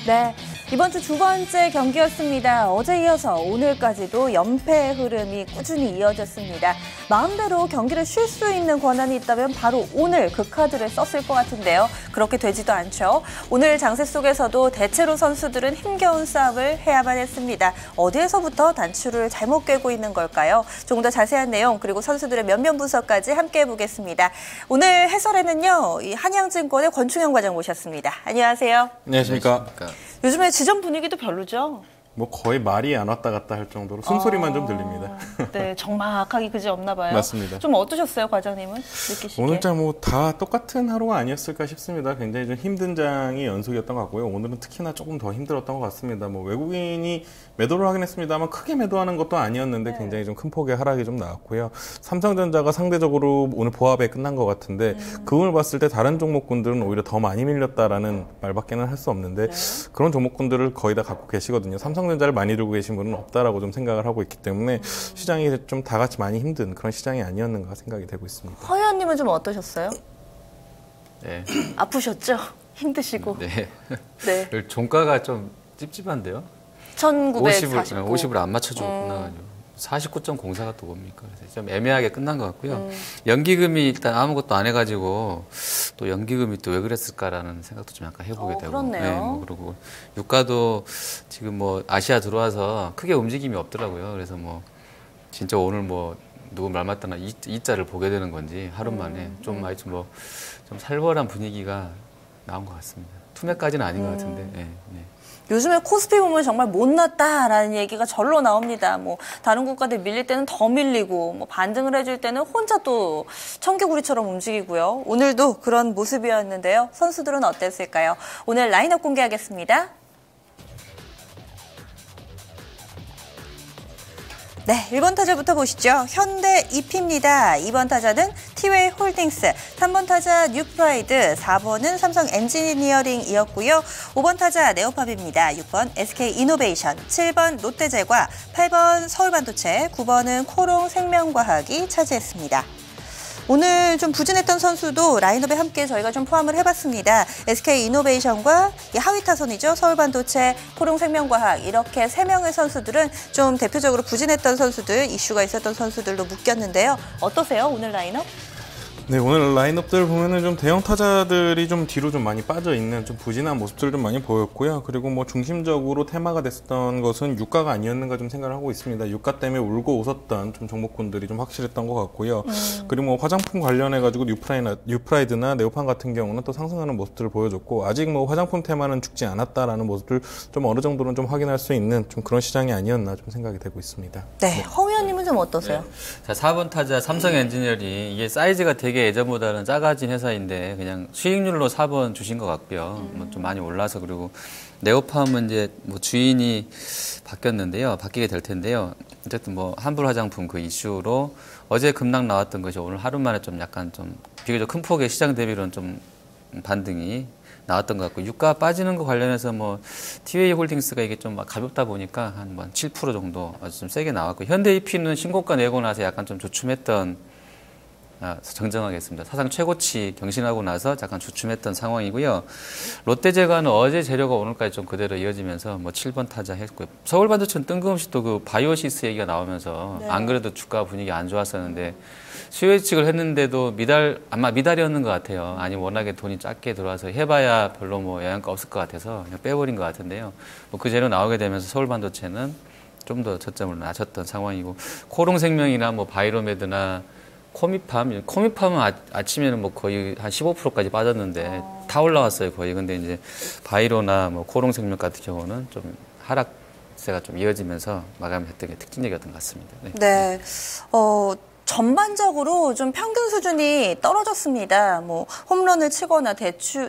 네, 이번 주 두 번째 경기였습니다. 어제 이어서 오늘까지도 연패 흐름이 꾸준히 이어졌습니다. 마음대로 경기를 쉴 수 있는 권한이 있다면 바로 오늘 그 카드를 썼을 것 같은데요. 그렇게 되지도 않죠. 오늘 장세 속에서도 대체로 선수들은 힘겨운 싸움을 해야만 했습니다. 어디에서부터 단추를 잘못 꿰고 있는 걸까요? 조금 더 자세한 내용 그리고 선수들의 면면 분석까지 함께 해보겠습니다. 오늘 해설에는요, 이 한양증권의 권충현 과장 모셨습니다. 안녕하세요. 안녕하십니까. 요즘에 지점 분위기도 별로죠? 뭐 거의 말이 안 왔다 갔다 할 정도로 숨소리만 좀 들립니다. 네, 정막하기 그지 없나 봐요. 맞습니다. 좀 어떠셨어요, 과장님은? 느끼시기에? 오늘 장 뭐 다 똑같은 하루가 아니었을까 싶습니다. 굉장히 좀 힘든 장이 연속이었던 것 같고요. 오늘은 특히나 조금 더 힘들었던 것 같습니다. 뭐 외국인이 매도를 하긴 했습니다만 크게 매도하는 것도 아니었는데 굉장히 좀 큰 폭의 하락이 좀 나왔고요. 삼성전자가 상대적으로 오늘 보합에 끝난 것 같은데 그걸 봤을 때 다른 종목군들은 오히려 더 많이 밀렸다라는 말밖에는 할 수 없는데 그런 종목군들을 거의 다 갖고 계시거든요. 삼성전자를 많이 들고 계신 분은 없다라고 좀 생각을 하고 있기 때문에 시장이 좀 다 같이 많이 힘든 그런 시장이 아니었는가 생각이 되고 있습니다. 허 의원님은 좀 어떠셨어요? 네. 아프셨죠? 힘드시고. 네. 네. 종가가 좀 찝찝한데요. 1949. 50을 안 맞춰줬구나. 49.04가 또 뭡니까? 그래서 좀 애매하게 끝난 것 같고요. 연기금이 일단 아무것도 안 해가지고 또 연기금이 또 왜 그랬을까라는 생각도 좀 약간 해보게 되고. 그렇네요. 네, 뭐 그리고 유가도 지금 뭐 아시아 들어와서 크게 움직임이 없더라고요. 그래서 뭐 진짜 오늘 뭐 누구 말 맞다나 이자를 보게 되는 건지 하루 만에 좀 하여튼 뭐 좀 살벌한 분위기가 나온 것 같습니다. 투매까지는 아닌 것 같은데. 네, 네. 요즘에 코스피 보면 정말 못났다라는 얘기가 절로 나옵니다. 뭐 다른 국가들 밀릴 때는 더 밀리고 뭐 반등을 해줄 때는 혼자 또 청개구리처럼 움직이고요. 오늘도 그런 모습이었는데요. 선수들은 어땠을까요? 오늘 라인업 공개하겠습니다. 네, 1번 타자부터 보시죠. 현대 EP입니다. 2번 타자는 티웨이 홀딩스, 3번 타자 뉴프라이드, 4번은 삼성 엔지니어링이었고요. 5번 타자 네오팝입니다. 6번 SK이노베이션, 7번 롯데제과, 8번 서울반도체, 9번은 코롱 생명과학이 차지했습니다. 오늘 좀 부진했던 선수도 라인업에 함께 저희가 좀 포함을 해봤습니다. SK이노베이션과 하위 타선이죠. 서울반도체, 코롱생명과학 이렇게 3명의 선수들은 좀 대표적으로 부진했던 선수들, 이슈가 있었던 선수들로 묶였는데요. 어떠세요? 오늘 라인업? 네, 오늘 라인업들 보면은 좀 대형 타자들이 좀 뒤로 좀 많이 빠져 있는 좀 부진한 모습들을 좀 많이 보였고요. 그리고 뭐 중심적으로 테마가 됐었던 것은 유가가 아니었는가 좀 생각을 하고 있습니다. 유가 때문에 울고 웃었던 좀 종목군들이 좀 확실했던 것 같고요. 그리고 뭐 화장품 관련해가지고 뉴프라이드나 네오판 같은 경우는 또 상승하는 모습들을 보여줬고 아직 뭐 화장품 테마는 죽지 않았다라는 모습들 좀 어느 정도는 좀 확인할 수 있는 좀 그런 시장이 아니었나 좀 생각이 되고 있습니다. 네, 허 의원님은 좀 어떠세요? 네. 자, 4번 타자 삼성 엔지니어링 이게 사이즈가 되게 예전보다는 작아진 회사인데 그냥 수익률로 4번 주신 것 같고요. 뭐 좀 많이 올라서 그리고 네오팜은 이제 뭐 주인이 바뀌게 될 텐데요. 어쨌든 뭐 한불 화장품 그 이슈로 어제 급락 나왔던 것이 오늘 하루 만에 좀 약간 좀 비교적 큰 폭의 시장 대비로는 좀 반등이 나왔던 것 같고 유가 빠지는 거 관련해서 뭐 티웨이 홀딩스가 이게 좀 가볍다 보니까 한 7% 정도 아주 좀 세게 나왔고 현대 EP는 신고가 내고 나서 약간 좀 주춤했던 정정하겠습니다. 사상 최고치 경신하고 나서 잠깐 주춤했던 상황이고요. 롯데제과는 어제 재료가 오늘까지 좀 그대로 이어지면서 뭐 7번 타자 했고요. 서울반도체는 뜬금없이 또 그 바이오시스 얘기가 나오면서 안 그래도 주가 분위기 안 좋았었는데 수요 예측을 했는데도 아마 미달이었는 것 같아요. 아니 워낙에 돈이 작게 들어와서 해봐야 별로 뭐 영향가 없을 것 같아서 그냥 빼버린 것 같은데요. 뭐 그 재료 나오게 되면서 서울반도체는 좀 더 저점을 낮췄던 상황이고 코롱생명이나 뭐 바이로메드나 코미팜은 아침에는 뭐 거의 한 15%까지 빠졌는데 다 올라왔어요, 거의. 근데 이제 바이로나 뭐 코롱생명 같은 경우는 좀 하락세가 좀 이어지면서 마감했던 게 특징적이었던 것 같습니다. 네. 네. 전반적으로 좀 평균 수준이 떨어졌습니다. 뭐 홈런을 치거나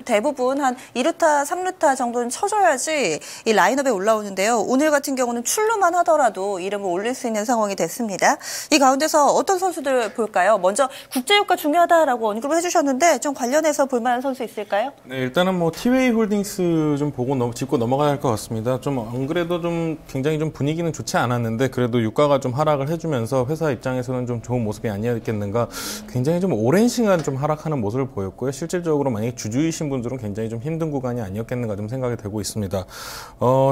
대부분 한 2루타, 3루타 정도는 쳐줘야지 이 라인업에 올라오는데요. 오늘 같은 경우는 출루만 하더라도 이름을 올릴 수 있는 상황이 됐습니다. 이 가운데서 어떤 선수들 볼까요? 먼저 국제유가 중요하다라고 언급을 해주셨는데 좀 관련해서 볼만한 선수 있을까요? 네, 일단은 뭐 티웨이 홀딩스 좀 보고 짚고 넘어가야 할 것 같습니다. 좀 안 그래도 좀 굉장히 좀 분위기는 좋지 않았는데 그래도 유가가 좀 하락을 해주면서 회사 입장에서는 좀 좋은 모습이 아니었겠는가. 굉장히 좀 오랜 시간 좀 하락하는 모습을 보였고요. 실질적으로 만약에 주주이신 분들은 굉장히 좀 힘든 구간이 아니었겠는가 좀 생각이 되고 있습니다.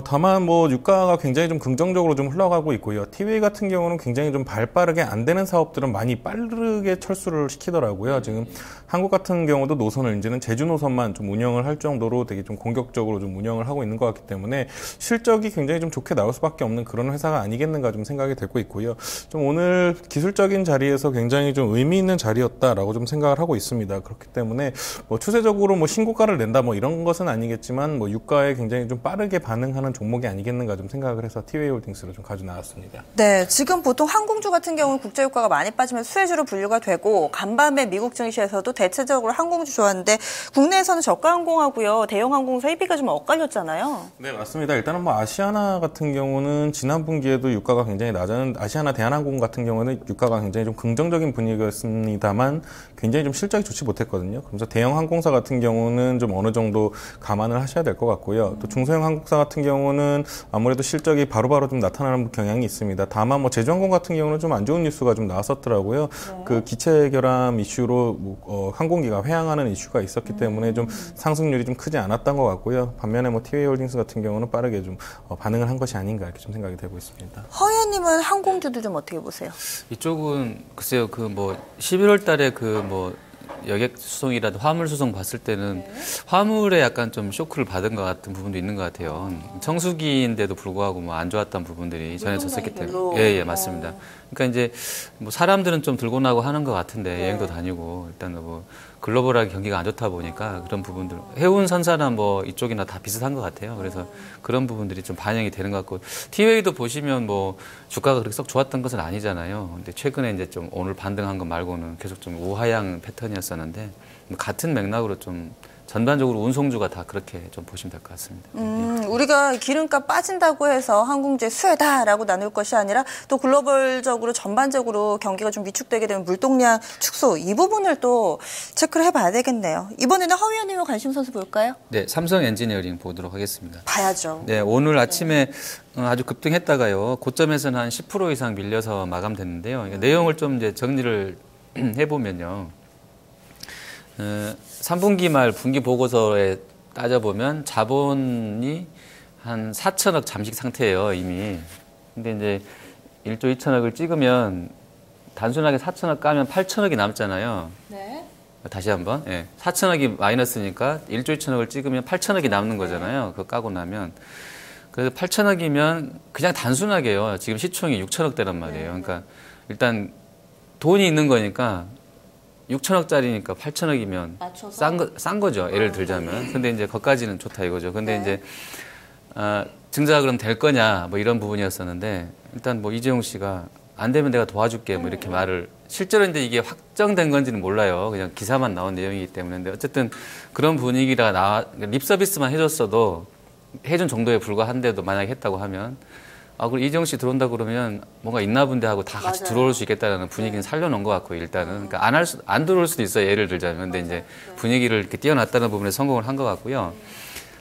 다만 뭐 유가가 굉장히 좀 긍정적으로 좀 흘러가고 있고요. 티웨이 같은 경우는 굉장히 좀 발빠르게 안 되는 사업들은 많이 빠르게 철수를 시키더라고요. 지금 한국 같은 경우도 노선을 이제는 제주 노선만 좀 운영을 할 정도로 되게 좀 공격적으로 좀 운영을 하고 있는 것 같기 때문에 실적이 굉장히 좀 좋게 나올 수밖에 없는 그런 회사가 아니겠는가 좀 생각이 되고 있고요. 좀 오늘 기술적인 자리에서 굉장히 좀 의미 있는 자리였다라고 좀 생각을 하고 있습니다. 그렇기 때문에 뭐 추세적으로 뭐 신고가를 낸다 뭐 이런 것은 아니겠지만 뭐 유가에 굉장히 좀 빠르게 반응하는 종목이 아니겠는가 좀 생각을 해서 티웨이 홀딩스를 좀 가져 나왔습니다. 네, 지금 보통 항공주 같은 경우는 국제유가가 많이 빠지면 수혜주로 분류가 되고 간밤에 미국 증시에서도 대체적으로 항공주 좋았는데 국내에서는 저가 항공하고요. 대형 항공사 희비가 좀 엇갈렸잖아요. 네, 맞습니다. 일단은 뭐 아시아나 같은 경우는 지난 분기에도 유가가 굉장히 낮은 아시아나 대한항공 같은 경우는 유가가 굉장히 좀 긍정적인 분위기였습니다만 굉장히 좀 실적이 좋지 못했거든요. 그래서 대형 항공사 같은 경우는 좀 어느 정도 감안을 하셔야 될 것 같고요. 또 중소형 항공사 같은 경우는 아무래도 실적이 바로바로 좀 나타나는 경향이 있습니다. 다만 뭐 제주항공 같은 경우는 좀 안 좋은 뉴스가 좀 나왔었더라고요. 네. 그 기체 결함 이슈로 항공기가 회항하는 이슈가 있었기 때문에 좀 상승률이 좀 크지 않았던 것 같고요. 반면에 뭐 티웨이 홀딩스 같은 경우는 빠르게 좀 반응을 한 것이 아닌가 이렇게 좀 생각이 되고 있습니다. 허 의원님은 항공주도 좀 어떻게 보세요? 이쪽은 글쎄요, 그 뭐 11월 달에 그 뭐 여객 수송이라도 화물 수송 봤을 때는 화물에 약간 좀 쇼크를 받은 것 같은 부분도 있는 것 같아요. 청수기인데도 불구하고 뭐 안 좋았던 부분들이 전해졌었기 때문에. 예, 맞습니다. 그러니까 이제 뭐 사람들은 좀 들고 나고 하는 것 같은데 여행도 다니고 일단 뭐 글로벌하게 경기가 안 좋다 보니까 그런 부분들 해운 선사나 뭐 이쪽이나 다 비슷한 것 같아요. 그래서 그런 부분들이 좀 반영이 되는 것 같고 티웨이도 보시면 뭐 주가가 그렇게 썩 좋았던 것은 아니잖아요. 근데 최근에 이제 좀 오늘 반등한 것 말고는 계속 좀 우하향 패턴이었었는데 같은 맥락으로 좀 전반적으로 운송주가 다 그렇게 좀 보시면 될 것 같습니다. 우리가 기름값 빠진다고 해서 항공주의 수혜다라고 나눌 것이 아니라 또 글로벌적으로 전반적으로 경기가 좀 위축되게 되면 물동량 축소 이 부분을 또 체크를 해봐야 되겠네요. 이번에는 허 의원님의 관심 선수 볼까요? 네, 삼성 엔지니어링 보도록 하겠습니다. 봐야죠. 네, 오늘 아침에 아주 급등했다가요. 고점에서는 한 10% 이상 밀려서 마감됐는데요. 내용을 좀 이제 정리를 해보면요. 3분기 말 분기 보고서에 따져보면 자본이 한 4천억 잠식 상태예요, 이미. 근데 이제 1조 2천억을 찍으면 단순하게 4천억 까면 8천억이 남잖아요. 네. 다시 한번. 예. 4천억이 마이너스니까 1조 2천억을 찍으면 8천억이 남는 거잖아요. 그거 까고 나면. 그래서 8천억이면 그냥 단순하게요. 지금 시총이 6천억대란 말이에요. 그러니까 일단 돈이 있는 거니까 6천억짜리니까 8천억이면 싼 거죠. 예를 들자면. 근데 이제 거기까지는 좋다 이거죠. 근데 이제 증자가 그럼 될 거냐 뭐 이런 부분이었었는데 일단 뭐 이재용 씨가 안 되면 내가 도와줄게 뭐 이렇게 말을 실제로 이제 이게 확정된 건지는 몰라요. 그냥 기사만 나온 내용이기 때문에. 근데 어쨌든 그런 분위기라 립 서비스만 해줬어도 해준 정도에 불과한데도 만약에 했다고 하면 그리고 이재용 씨 들어온다 그러면 뭔가 있나 본데 하고 다 같이 들어올 수 있겠다는 분위기는 살려놓은 것 같고 일단은 그러니까 안 들어올 수도 있어요. 예를 들자면 근데 이제 분위기를 이렇게 띄워놨다는 부분에 성공을 한 것 같고요.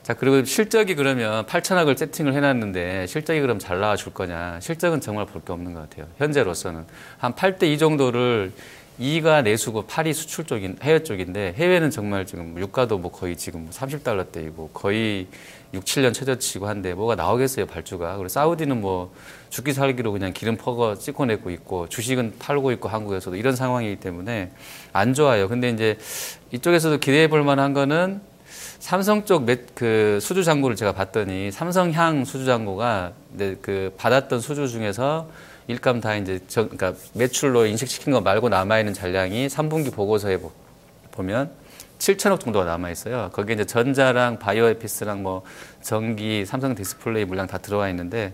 자 그리고 실적이 그러면 8천억을 세팅을 해놨는데 실적이 그럼 잘 나와줄 거냐? 실적은 정말 볼 게 없는 것 같아요. 현재로서는 한 8대 2 정도를 2가 내수고 8이 수출 쪽인 해외 쪽인데 해외는 정말 지금 유가도 뭐 거의 지금 30달러대이고 거의 6, 7년 최저치고 한데 뭐가 나오겠어요 발주가. 그리고 사우디는 뭐 죽기 살기로 그냥 기름 퍼거 찍어내고 있고 주식은 팔고 있고 한국에서도 이런 상황이기 때문에 안 좋아요. 근데 이제 이쪽에서도 기대해 볼 만한 거는 삼성 쪽 그 수주 잔고를 제가 봤더니 삼성향 수주 잔고가 그 받았던 수주 중에서 일감 다 이제 그러니까 매출로 인식시킨 거 말고 남아있는 잔량이 3분기 보고서에 보면 7천억 정도가 남아있어요. 거기에 이제 전자랑 바이오에피스랑 뭐 전기, 삼성 디스플레이 물량 다 들어와 있는데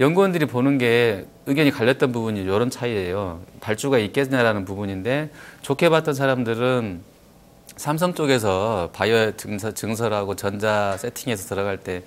연구원들이 보는 게 의견이 갈렸던 부분이 이런 차이예요. 발주가 있겠냐라는 부분인데 좋게 봤던 사람들은 삼성 쪽에서 바이오 증설하고 전자 세팅해서 들어갈 때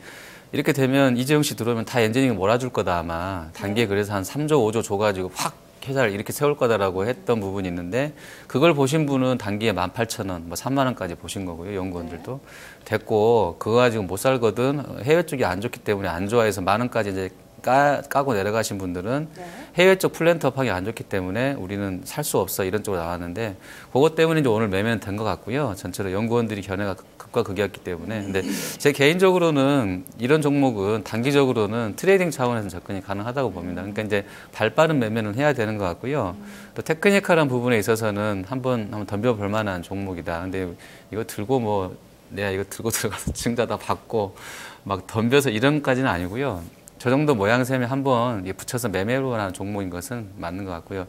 이렇게 되면 이재용 씨 들어오면 다 엔지니어링 몰아줄 거다 아마. 단기에 그래서 한 3조, 5조 줘가지고 확 회사를 이렇게 세울 거다라고 했던 부분이 있는데 그걸 보신 분은 단기에 18,000원, 뭐 3만 원까지 보신 거고요. 연구원들도. 됐고 그거 가지고 못 살거든. 해외 쪽이 안 좋기 때문에 안 좋아해서 만 원까지 이제 까고 내려가신 분들은 해외 쪽 플랜트 업황이 안 좋기 때문에 우리는 살 수 없어 이런 쪽으로 나왔는데 그것 때문에 이제 오늘 매매는 된 것 같고요. 전체로 연구원들이 견해가 극과 극이었기 때문에. 근데 제 개인적으로는 이런 종목은 단기적으로는 트레이딩 차원에서 접근이 가능하다고 봅니다. 그러니까 이제 발빠른 매매는 해야 되는 것 같고요. 또 테크니컬한 부분에 있어서는 한번 덤벼볼 만한 종목이다. 근데 이거 들고 뭐 내가 이거 들고 들어가서 증자 다 받고 막 덤벼서 이런까지는 아니고요. 저 정도 모양새면 한번 붙여서 매매로 하는 종목인 것은 맞는 것 같고요.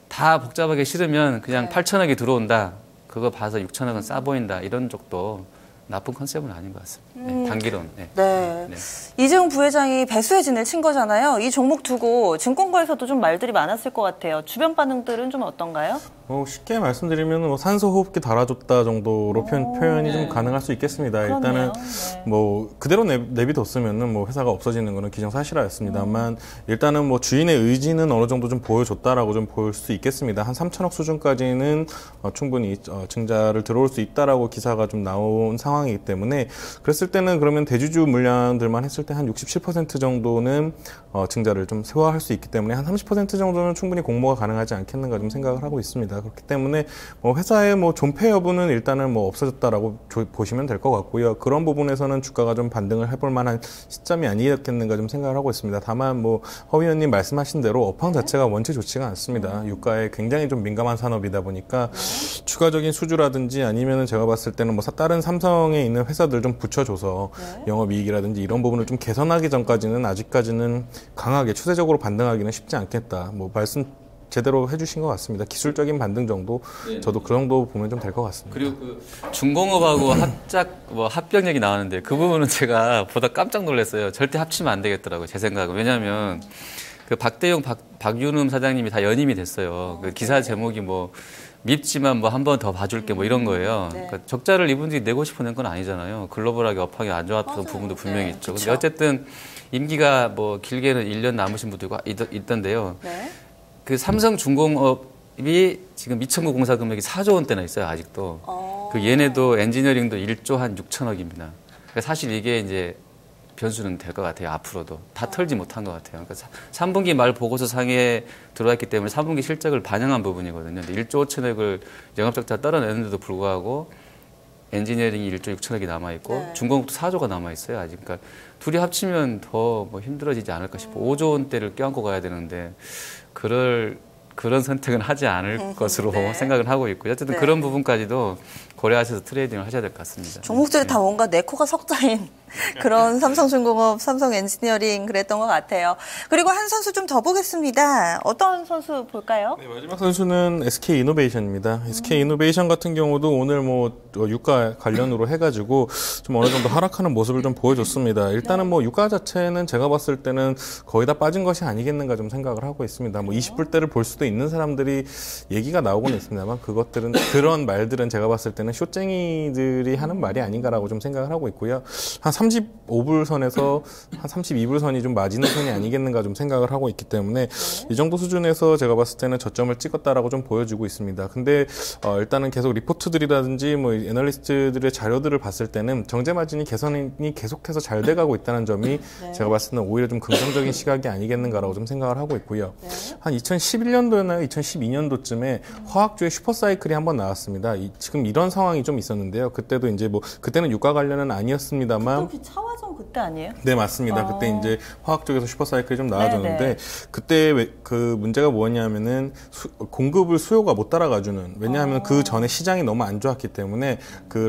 다 복잡하게 싫으면 그냥 8천억이 들어온다. 그거 봐서 6천억은 싸 보인다. 이런 쪽도 나쁜 컨셉은 아닌 것 같습니다. 네, 단기론. 네. 네. 이재용 부회장이 배수의 진을 친 거잖아요. 이 종목 두고 증권가에서도 좀 말들이 많았을 것 같아요. 주변 반응들은 좀 어떤가요? 쉽게 말씀드리면 산소 호흡기 달아줬다 정도로 표현이 좀 가능할 수 있겠습니다. 그렇네요. 일단은 네. 그대로 내비뒀으면은 회사가 없어지는 거는 기정사실화였습니다만 일단은 주인의 의지는 어느 정도 좀 보여줬다라고 좀 볼 수 있겠습니다. 한 3천억 수준까지는 충분히 증자를 들어올 수 있다라고 기사가 좀 나온 상황이기 때문에 그랬을 때는 그러면 대주주 물량들만 했을 때 한 67% 정도는 증자를 좀 소화할 수 있기 때문에 한 30% 정도는 충분히 공모가 가능하지 않겠는가 좀 생각을 하고 있습니다. 그렇기 때문에 회사의 존폐 여부는 일단은 없어졌다라고 보시면 될 것 같고요. 그런 부분에서는 주가가 좀 반등을 해볼 만한 시점이 아니었겠는가 좀 생각을 하고 있습니다. 다만 허 위원님 말씀하신 대로 업황 자체가 원체 좋지가 않습니다. 유가에 굉장히 좀 민감한 산업이다 보니까 추가적인 수주라든지 아니면은 제가 봤을 때는 다른 삼성에 있는 회사들 좀 붙여줘서 영업이익이라든지 이런 부분을 좀 개선하기 전까지는 아직까지는 강하게 추세적으로 반등하기는 쉽지 않겠다. 말씀 제대로 해주신 것 같습니다. 기술적인 반등 정도, 저도 그 정도 보면 좀 될 것 같습니다. 그리고 중공업하고 합병력이 나왔는데 그 부분은 제가 보다 깜짝 놀랐어요. 절대 합치면 안 되겠더라고요, 제 생각은. 왜냐하면 박대용, 박윤음 사장님이 다 연임이 됐어요. 그 기사 제목이 밉지만 한 번 더 봐줄게 이런 거예요. 그러니까 적자를 이분들이 내고 싶어 낸 건 아니잖아요. 글로벌하게 업황이 안 좋았던 부분도 분명히 있죠. 근데 어쨌든 임기가 길게는 1년 남으신 분들도 있던데요. 그 삼성중공업이 지금 미천구 공사 금액이 4조 원대나 있어요, 아직도. 그 얘네도 엔지니어링도 1조 한 6천억입니다. 그러니까 사실 이게 이제 변수는 될 것 같아요, 앞으로도. 다 털지 못한 것 같아요. 그러니까 3분기 말 보고서 상에 들어왔기 때문에 3분기 실적을 반영한 부분이거든요. 근데 1조 5천억을 영업적자 떨어내는데도 불구하고 엔지니어링이 1조 6천억이 남아있고 중공업도 4조가 남아있어요, 아직. 그러니까 둘이 합치면 더 힘들어지지 않을까 싶어. 5조 원대를 껴안고 가야 되는데 그런 선택은 하지 않을 것으로 생각을 하고 있고요. 어쨌든 그런 부분까지도 고려하셔서 트레이딩을 하셔야 될 것 같습니다. 종목들이 다 뭔가 내 코가 석자인 그런 삼성중공업, 삼성엔지니어링 그랬던 것 같아요. 그리고 한 선수 좀 더 보겠습니다. 어떤 선수 볼까요? 네, 마지막 선수는 SK이노베이션입니다. SK이노베이션 같은 경우도 오늘 유가 관련으로 해가지고 좀 어느 정도 하락하는 모습을 좀 보여줬습니다. 일단은 유가 자체는 제가 봤을 때는 거의 다 빠진 것이 아니겠는가 좀 생각을 하고 있습니다. 20불대를 볼 수도 있는 사람들이 얘기가 나오고는 있습니다만 그런 말들은 제가 봤을 때는 쇼쟁이들이 하는 말이 아닌가라고 좀 생각을 하고 있고요. 한 35불 선에서 한 32불 선이 좀 마지노 선이 아니겠는가 좀 생각을 하고 있기 때문에 이 정도 수준에서 제가 봤을 때는 저점을 찍었다라고 좀 보여지고 있습니다. 근데 일단은 계속 리포트들이라든지 애널리스트들의 자료들을 봤을 때는 정제 마진이 개선이 계속해서 잘 돼가고 있다는 점이 제가 봤을 때는 오히려 좀 긍정적인 시각이 아니겠는가라고 좀 생각을 하고 있고요. 한 2011년도나 2012년도쯤에 화학주의 슈퍼사이클이 한번 나왔습니다. 지금 이런 상황이 좀 있었는데요. 그때도 이제 그때는 유가 관련은 아니었습니다만. 혹시 차화정 그때 아니에요? 네, 맞습니다. 그때 이제 화학 쪽에서 슈퍼사이클이 좀 나와줬는데 그때 그 문제가 뭐였냐면은 공급을 수요가 못 따라가주는. 왜냐하면 그 전에 시장이 너무 안 좋았기 때문에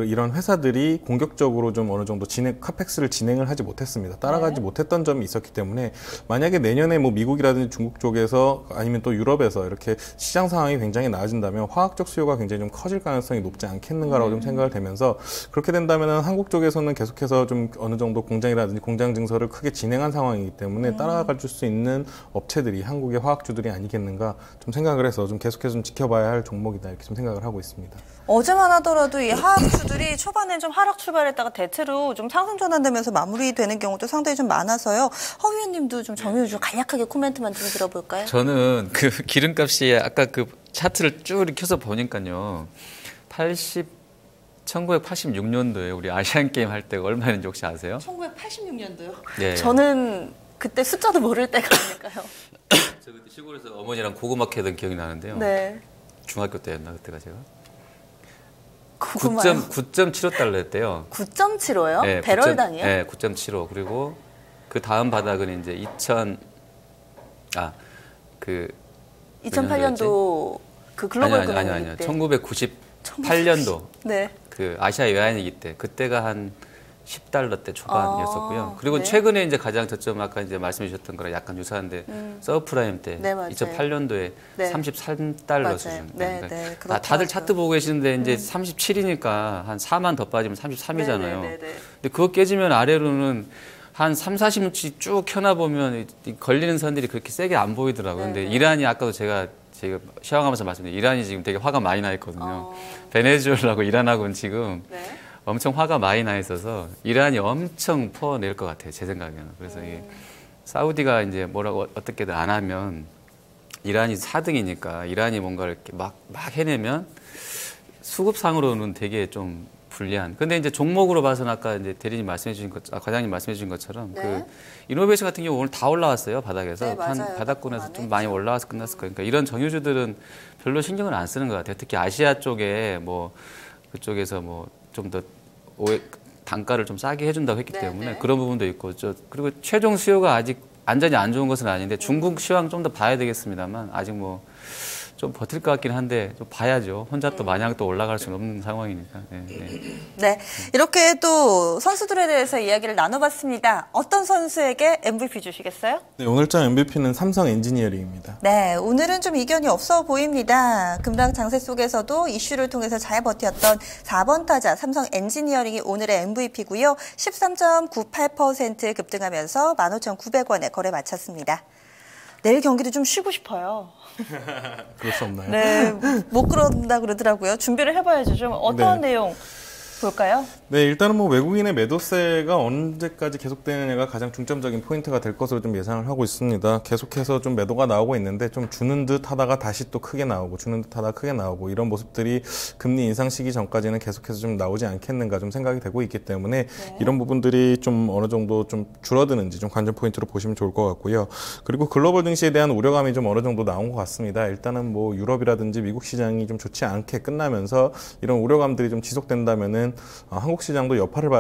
이런 회사들이 공격적으로 좀 어느 정도 카펙스를 진행을 하지 못했습니다. 따라가지 못했던 점이 있었기 때문에 만약에 내년에 미국이라든지 중국 쪽에서 아니면 또 유럽에서 이렇게 시장 상황이 굉장히 나아진다면 화학적 수요가 굉장히 좀 커질 가능성이 높지 않겠는가라고 좀 생각을 되면서 그렇게 된다면 한국 쪽에서는 계속해서 좀 어느 정도 공장이라든지 공장 증설을 크게 진행한 상황이기 때문에 따라갈 수 있는 업체들이 한국의 화학주들이 아니겠는가 좀 생각을 해서 좀 계속해서 좀 지켜봐야 할 종목이다 이렇게 좀 생각을 하고 있습니다. 어제만 하더라도 이 화학주들이 초반에 좀 하락 출발했다가 대체로 좀 상승 전환되면서 마무리되는 경우도 상당히 좀 많아서요. 허 위원님도 좀 정리를 좀 간략하게 코멘트만 좀 들어볼까요? 저는 기름값이 아까 차트를 쭉 켜서 보니까요. 1986년도에 우리 아시안게임 할 때가 얼마였는지 혹시 아세요? 1986년도요? 네. 저는 그때 숫자도 모를 때가 아닐까요? 저 그때 시골에서 어머니랑 고구마 캐던 기억이 나는데요. 네. 중학교 때였나 그때가 제가. 고구마요? 9.75달러였대요. 9.75요? 네, 배럴당이요? 네, 9.75. 그리고 그 다음 바닥은 이제 2008년도 그 글로벌 금융위기 아니요. 때. 1998년도 네. 그 아시아 외환위기 때 그때가 한 10달러대 초반이었었고요. 그리고 네. 최근에 이제 가장 저점 아까 이제 말씀해 주셨던 거랑 약간 유사한데 서브프라임 때 네, 맞아요. 2008년도에 네. 33달러 맞아요. 수준. 네, 그러니까 네, 다들 그렇더라고요. 차트 보고 계시는데 이제 37이니까 한 4만 더 빠지면 33이잖아요. 네. 근데 그거 깨지면 아래로는 한 3, 40년치 쭉 켜나 보면 이 걸리는 선들이 그렇게 세게 안 보이더라고요. 근데 이란이 아까도 제가 샤워하면서 말씀드린 이란이 지금 되게 화가 많이 나 있거든요. 베네수엘하고 이란하고는 지금 네. 엄청 화가 많이 나 있어서 이란이 엄청 퍼낼 것 같아요. 제 생각에는. 그래서 이 사우디가 이제 뭐라고 어떻게든 안 하면 이란이 4등이니까 이란이 뭔가를 이렇게 막 해내면 수급상으로는 되게 좀 불리한. 근데 이제 종목으로 봐서는 아까 이제 대리님 말씀해 주신 과장님 말씀해 주신 것처럼 네. 그 이노베이션 같은 경우 오늘 다 올라왔어요. 바닥에서. 네, 맞아요. 한 바닥권에서 좀 많이 많이 올라와서 끝났을 거예요. 그러니까 이런 정유주들은 별로 신경을 안 쓰는 것 같아요. 특히 아시아 쪽에 뭐 그쪽에서 뭐 좀 더 단가를 좀 싸게 해준다고 했기 때문에 그런 부분도 있고 그리고 최종 수요가 아직 완전히 안 좋은 것은 아닌데 중국 시황 좀 더 봐야 되겠습니다만 아직 뭐 좀 버틸 것 같긴 한데 좀 봐야죠. 혼자 또 마냥 또 올라갈 수는 없는 상황이니까. 네, 이렇게 또 선수들에 대해서 이야기를 나눠봤습니다. 어떤 선수에게 MVP 주시겠어요? 네, 오늘장 MVP는 삼성 엔지니어링입니다. 네, 오늘은 좀 이견이 없어 보입니다. 급락 장세 속에서도 이슈를 통해서 잘 버텼던 4번 타자 삼성 엔지니어링이 오늘의 MVP고요. 13.98% 급등하면서 15,900원에 거래 마쳤습니다. 내일 경기도 좀 쉬고 싶어요. 그럴 수 없나요? 네, 못 그런다 그러더라고요. 준비를 해봐야죠. 좀 어떤 내용 볼까요? 네, 일단은 뭐 외국인의 매도세가 언제까지 계속되느냐가 가장 중점적인 포인트가 될 것으로 좀 예상을 하고 있습니다. 계속해서 좀 매도가 나오고 있는데 좀 주는 듯 하다가 다시 또 크게 나오고 주는 듯 하다가 크게 나오고 이런 모습들이 금리 인상 시기 전까지는 계속해서 좀 나오지 않겠는가 좀 생각이 되고 있기 때문에 이런 부분들이 좀 어느 정도 좀 줄어드는지 좀 관전 포인트로 보시면 좋을 것 같고요. 그리고 글로벌 증시에 대한 우려감이 좀 어느 정도 나온 것 같습니다. 일단은 뭐 유럽이라든지 미국 시장이 좀 좋지 않게 끝나면서 이런 우려감들이 좀 지속된다면은 한국 시장도 여파를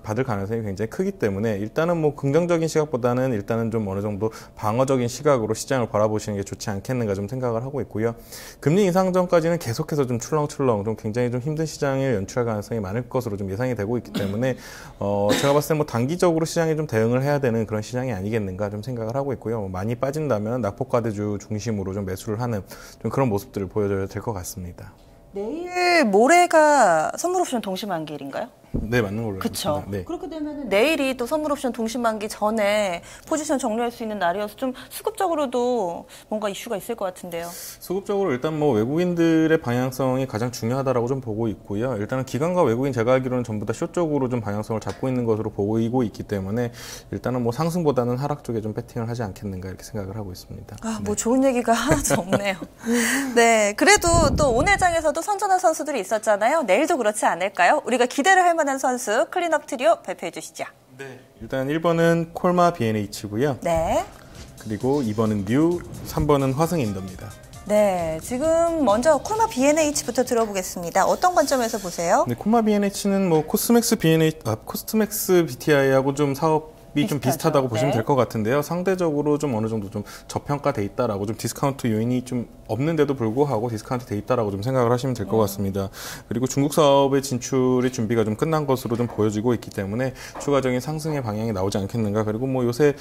받을 가능성이 굉장히 크기 때문에 일단은 뭐 긍정적인 시각보다는 일단은 좀 어느 정도 방어적인 시각으로 시장을 바라보시는 게 좋지 않겠는가 좀 생각을 하고 있고요. 금리 인상 전까지는 계속해서 좀 출렁출렁 좀 굉장히 좀 힘든 시장을 연출할 가능성이 많을 것으로 좀 예상이 되고 있기 때문에 제가 봤을 때 뭐 단기적으로 시장에 좀 대응을 해야 되는 그런 시장이 아니겠는가 좀 생각을 하고 있고요. 많이 빠진다면 낙폭과대주 중심으로 좀 매수를 하는 좀 그런 모습들을 보여줘야 될 것 같습니다. 내일 모레가 선물옵션 동시만기일인가요? 네, 맞는 걸로 그렇죠. 알겠습니다. 네. 그렇게 되면 내일이 또 선물옵션 동시만기 전에 포지션 정리할 수 있는 날이어서 좀 수급적으로도 뭔가 이슈가 있을 것 같은데요. 수급적으로 일단 뭐 외국인들의 방향성이 가장 중요하다라고 좀 보고 있고요. 일단은 기관과 외국인 제가 알기로는 전부 다 쇼 쪽으로 좀 방향성을 잡고 있는 것으로 보이고 있기 때문에 일단은 뭐 상승보다는 하락 쪽에 좀 배팅을 하지 않겠는가 이렇게 생각을 하고 있습니다. 뭐 좋은 얘기가 하나도 없네요. 네, 그래도 또 오늘 장에서도 선전한 선수들이 있었잖아요. 내일도 그렇지 않을까요? 우리가 기대를 할 만한 선수 클린업 트리오 발표해 주시죠. 네. 일단 1번은 콜마 B&H고요. 네. 그리고 2번은 뉴, 3번은 화승인더입니다. 네, 지금 먼저 콜마 B&H부터 들어보겠습니다. 어떤 관점에서 보세요? 네, 콜마 B&H는 뭐 코스맥스 BTI하고 좀 사업이 좀 비슷하다고 보시면 될 것 같은데요. 상대적으로 좀 어느 정도 좀 저평가돼 있다라고 좀 디스카운트 요인이 좀 없는데도 불구하고 디스카운트 돼 있다라고 좀 생각을 하시면 될 것 같습니다. 그리고 중국 사업의 진출의 준비가 좀 끝난 것으로 좀 보여지고 있기 때문에 추가적인 상승의 방향이 나오지 않겠는가. 그리고 뭐 요새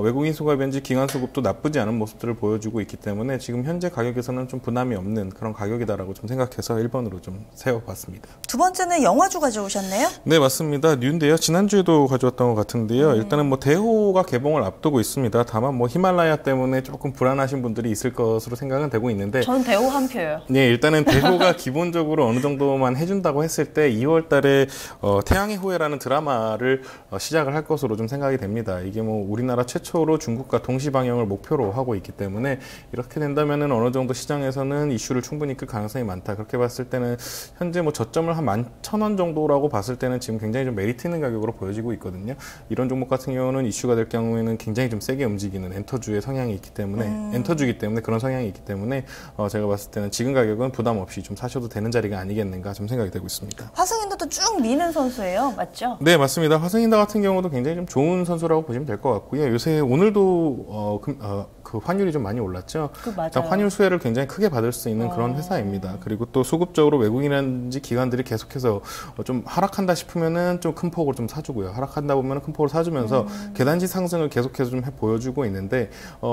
외국인 수급인지 기관 수급도 나쁘지 않은 모습들을 보여주고 있기 때문에 지금 현재 가격에서는 좀 부담이 없는 그런 가격이다라고 좀 생각해서 1번으로 좀 세워봤습니다. 두 번째는 영화주 가져오셨네요? 네, 맞습니다. 뉴인데요. 지난주에도 가져왔던 것 같은데요. 일단은 뭐 대호가 개봉을 앞두고 있습니다. 다만 뭐 히말라야 때문에 조금 불안하신 분들이 있을 것으로 생각은 되고 있는데 저는 대호 한 표예요. 네, 일단은 대호가 기본적으로 어느 정도만 해준다고 했을 때 2월 달에 태양의 후예라는 드라마를 시작을 할 것으로 좀 생각이 됩니다. 이게 뭐 우리나라 최초로 중국과 동시 방영을 목표로 하고 있기 때문에 이렇게 된다면은 어느 정도 시장에서는 이슈를 충분히 끌 가능성이 많다. 그렇게 봤을 때는 현재 뭐 저점을 한 11,000원 정도라고 봤을 때는 지금 굉장히 좀 메리트 있는 가격으로 보여지고 있거든요. 이런 종목 같은 같은 경우는 이슈가 될 경우에는 굉장히 좀 세게 움직이는 엔터주의 성향이 있기 때문에 엔터주기 때문에 그런 성향이 있기 때문에 제가 봤을 때는 지금 가격은 부담 없이 좀 사셔도 되는 자리가 아니겠는가 좀 생각이 되고 있습니다. 화승인도도 쭉 미는 선수예요, 맞죠? 네, 맞습니다. 화승인도 같은 경우도 굉장히 좀 좋은 선수라고 보시면 될 것 같고요. 요새 오늘도 그 환율이 좀 많이 올랐죠. 맞아요. 환율 수혜를 굉장히 크게 받을 수 있는 그런 회사입니다. 그리고 또 수급적으로 외국인이라든지 기관들이 계속해서 좀 하락한다 싶으면은 좀 큰 폭으로 좀 사주고요. 하락한다 보면 큰 폭으로 사주면서 계단식 상승을 계속해서 좀 보여주고 있는데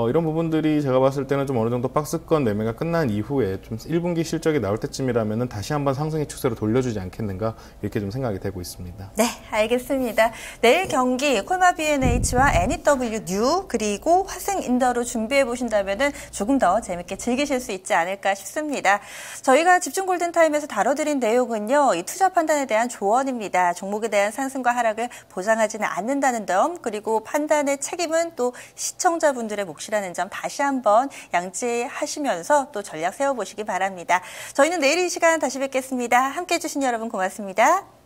이런 부분들이 제가 봤을 때는 좀 어느 정도 박스권 매매가 끝난 이후에 좀 1분기 실적이 나올 때쯤이라면은 다시 한번 상승의 추세로 돌려주지 않겠는가 이렇게 좀 생각이 되고 있습니다. 네, 알겠습니다. 내일 경기 콜마 B&H와 NEW 뉴 그리고 화승인더로 준비해 보신다면은 조금 더 재밌게 즐기실 수 있지 않을까 싶습니다. 저희가 집중 골든타임에서 다뤄드린 내용은요, 이 투자 판단에 대한 조언입니다. 종목에 대한 상승과 하락을 보장하지는 않는다는 점, 그리고 판단의 책임은 또 시청자분들의 몫이라는 점 다시 한번 양지하시면서 또 전략 세워보시기 바랍니다. 저희는 내일 이 시간 다시 뵙겠습니다. 함께해 주신 여러분 고맙습니다.